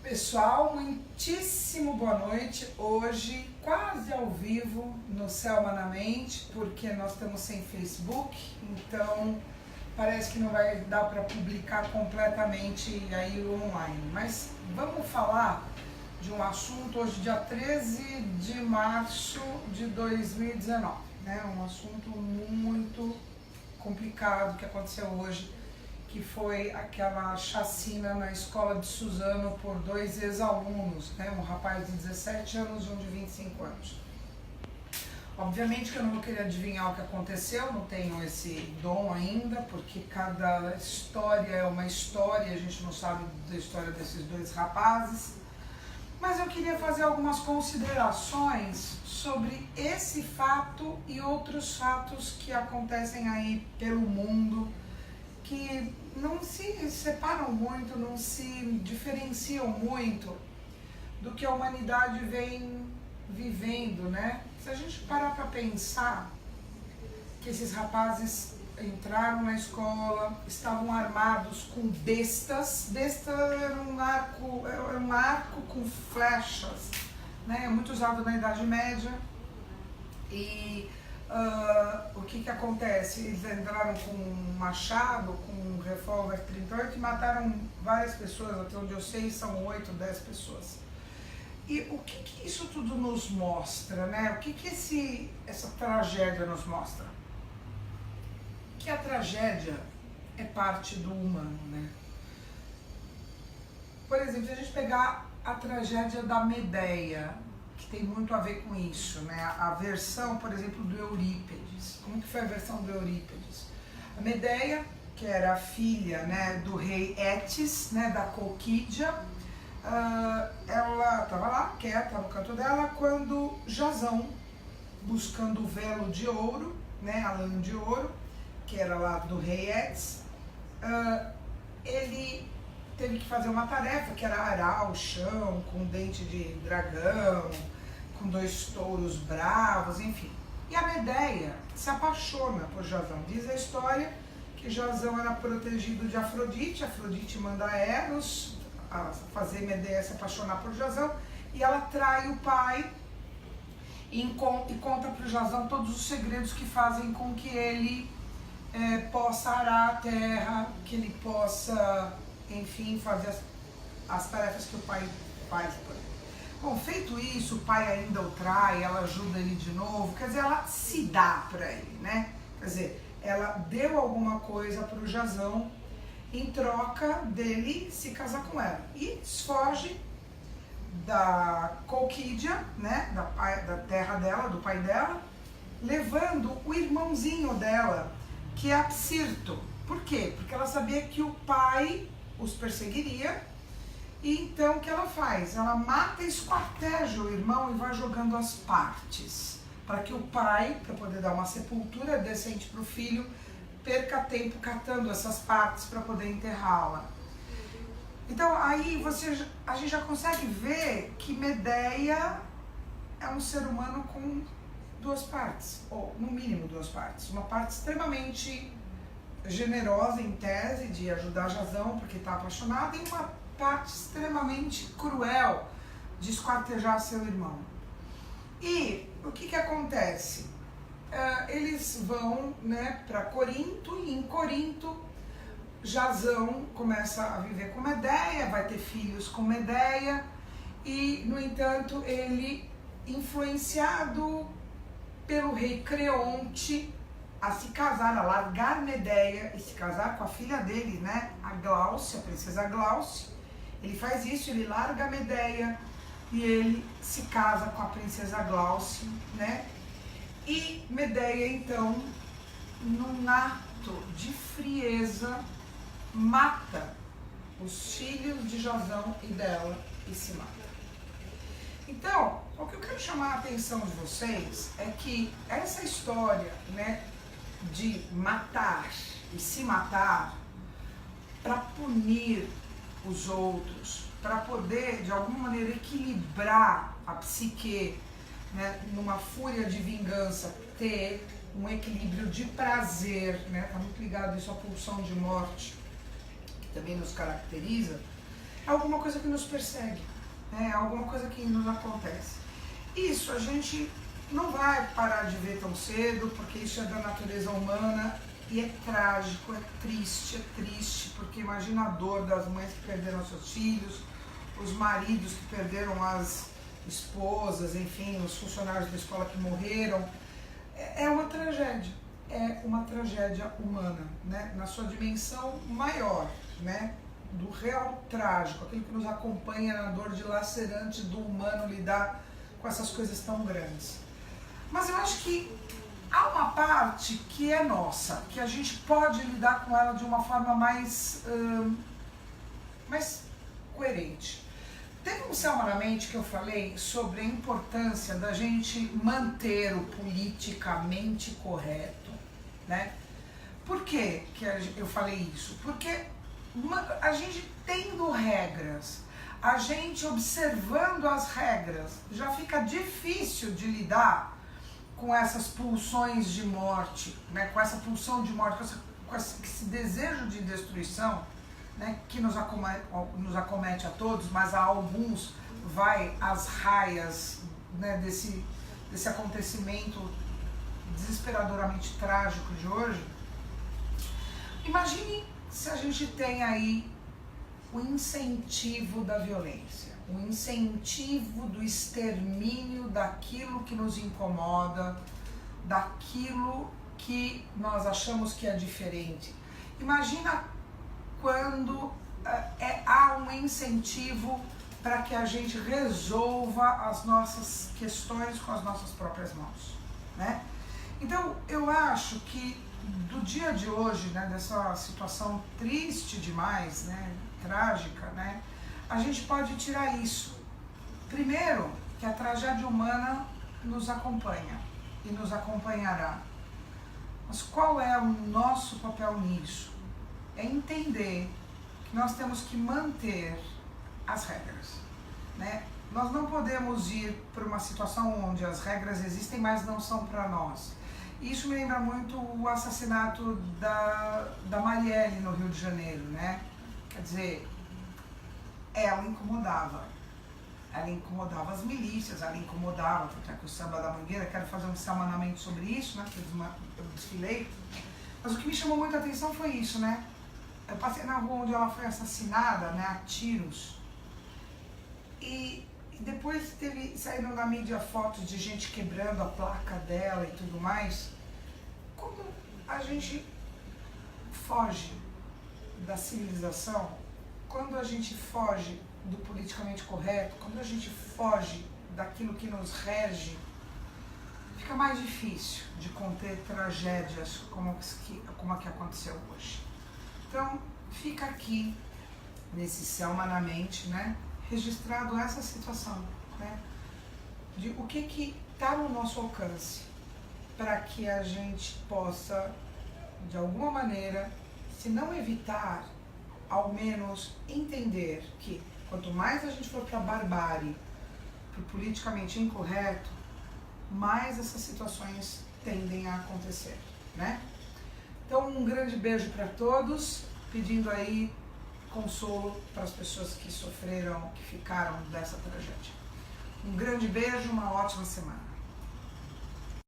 Pessoal, muitíssimo boa noite. Hoje, quase ao vivo no Selma na Mente, porque nós estamos sem Facebook, então parece que não vai dar para publicar completamente aí online. Mas vamos falar de um assunto hoje, dia 13 de março de 2019, né? Um assunto muito complicado que aconteceu hoje, que foi aquela chacina na escola de Suzano por dois ex-alunos, né? Um rapaz de 17 anos e um de 25 anos. Obviamente que eu não vou querer adivinhar o que aconteceu, não tenho esse dom ainda, porque cada história é uma história, a gente não sabe da história desses dois rapazes. Mas eu queria fazer algumas considerações sobre esse fato e outros fatos que acontecem aí pelo mundo, que não se separam muito, não se diferenciam muito do que a humanidade vem vivendo, né? Se a gente parar para pensar que esses rapazes entraram na escola, estavam armados com bestas. Besta era um arco com flechas, né? Muito usado na Idade Média. E o que acontece? Eles entraram com um machado, com um revólver 38 e mataram várias pessoas, até onde eu sei são 8, 10 pessoas. E o que isso tudo nos mostra, né? O que essa tragédia nos mostra? Que a tragédia é parte do humano, né? Por exemplo, se a gente pegar a tragédia da Medeia, que tem muito a ver com isso, né? A versão, por exemplo, do Eurípides. Como que foi a versão do Eurípides? A Medeia, que era a filha, né, do rei Étis, né, da Colquídia, ela estava lá, quieta no canto dela, quando Jasão, buscando o velo de ouro, né, a lã de ouro, que era lá do rei Étis, ele teve que fazer uma tarefa, que era arar o chão com dente de dragão, com 2 touros bravos, enfim. E a Medeia se apaixona por Jasão. Diz a história que Jasão era protegido de Afrodite, Afrodite manda Eros a fazer Medeia se apaixonar por Jasão, e ela trai o pai e conta para o Jasão todos os segredos que fazem com que ele possa arar a terra, que ele possa, enfim, fazer as tarefas que o pai faz por ele. Bom, feito isso, o pai ainda o trai, ela ajuda ele de novo, quer dizer, ela se dá para ele, né? Quer dizer, ela deu alguma coisa para o Jasão em troca dele se casar com ela. E foge da Colquídia, né, da terra dela, do pai dela, levando o irmãozinho dela, que é Apsirto. Por quê? Porque ela sabia que o pai os perseguiria, e então o que ela faz? Ela mata e esquarteja o irmão e vai jogando as partes, para que o pai, para poder dar uma sepultura decente para o filho, perca tempo catando essas partes para poder enterrá-la. Então aí a gente já consegue ver que Medeia é um ser humano com 2 partes, ou no mínimo 2 partes. Uma parte extremamente generosa em tese de ajudar Jasão porque está apaixonada, e uma parte extremamente cruel de esquartejar seu irmão. E o que acontece? Eles vão, né, para Corinto, e em Corinto Jasão começa a viver com Medeia, vai ter filhos com Medeia, e no entanto ele, influenciado pelo rei Creonte, a se casar, a largar Medeia e se casar com a filha dele, né, a Gláucia, a princesa Gláucia. Ele faz isso, ele larga a Medeia e ele se casa com a princesa Gláucia, né? E Medeia, então, num ato de frieza, mata os filhos de Jasão e dela e se mata. Então, o que eu quero chamar a atenção de vocês é que essa história, né, de matar e se matar para punir os outros, para poder de alguma maneira equilibrar a psique, né, numa fúria de vingança, ter um equilíbrio de prazer, né, tá muito ligado isso à pulsão de morte, que também nos caracteriza. alguma coisa que nos persegue, né? Alguma coisa que nos acontece. Isso a gente não vai parar de ver tão cedo, porque isso é da natureza humana e é trágico, é triste, porque imagina a dor das mães que perderam seus filhos, os maridos que perderam as esposas, enfim, os funcionários da escola que morreram. É uma tragédia humana, né? Na sua dimensão maior, né? Do real trágico, aquilo que nos acompanha na dor dilacerante do humano lidar com essas coisas tão grandes. Mas eu acho que há uma parte que é nossa, que a gente pode lidar com ela de uma forma mais coerente. Teve um Selma na Mente que eu falei sobre a importância da gente manter o politicamente correto, né? Por que eu falei isso? Porque a gente tendo regras, a gente observando as regras, já fica difícil de lidar com essas pulsões de morte, né? Com essa pulsão de morte, com esse desejo de destruição, né? Que nos acomete a todos, mas a alguns vai às raias, né? desse acontecimento desesperadoramente trágico de hoje. Imagine se a gente tem aí o incentivo da violência, o incentivo do extermínio daquilo que nos incomoda, daquilo que nós achamos que é diferente. Imagina quando há um incentivo para que a gente resolva as nossas questões com as nossas próprias mãos, né? Então, eu acho que do dia de hoje, né, dessa situação triste demais, né, trágica, né, a gente pode tirar isso. Primeiro, que a tragédia humana nos acompanha e nos acompanhará. Mas qual é o nosso papel nisso? É entender que nós temos que manter as regras, né? Nós não podemos ir para uma situação onde as regras existem, mas não são para nós. Isso me lembra muito o assassinato da Marielle no Rio de Janeiro, né? Quer dizer, ela incomodava as milícias, ela incomodava, porque aqui o Samba da Mangueira, quero fazer um semanamento sobre isso, né? Eu desfilei. Mas o que me chamou muita atenção foi isso, né? Eu passei na rua onde ela foi assassinada, né, a tiros, e depois saíram na mídia fotos de gente quebrando a placa dela e tudo mais. Como a gente foge da civilização, quando a gente foge do politicamente correto, quando a gente foge daquilo que nos rege, fica mais difícil de conter tragédias como a que aconteceu hoje. Então, fica aqui, nesse Selma na Mente, né, registrado essa situação, né, de o que está no nosso alcance para que a gente possa, de alguma maneira, se não evitar, ao menos entender que quanto mais a gente for para a barbárie, para o politicamente incorreto, mais essas situações tendem a acontecer, né? Então, um grande beijo para todos, pedindo aí consolo para as pessoas que sofreram, que ficaram dessa tragédia. Um grande beijo, uma ótima semana.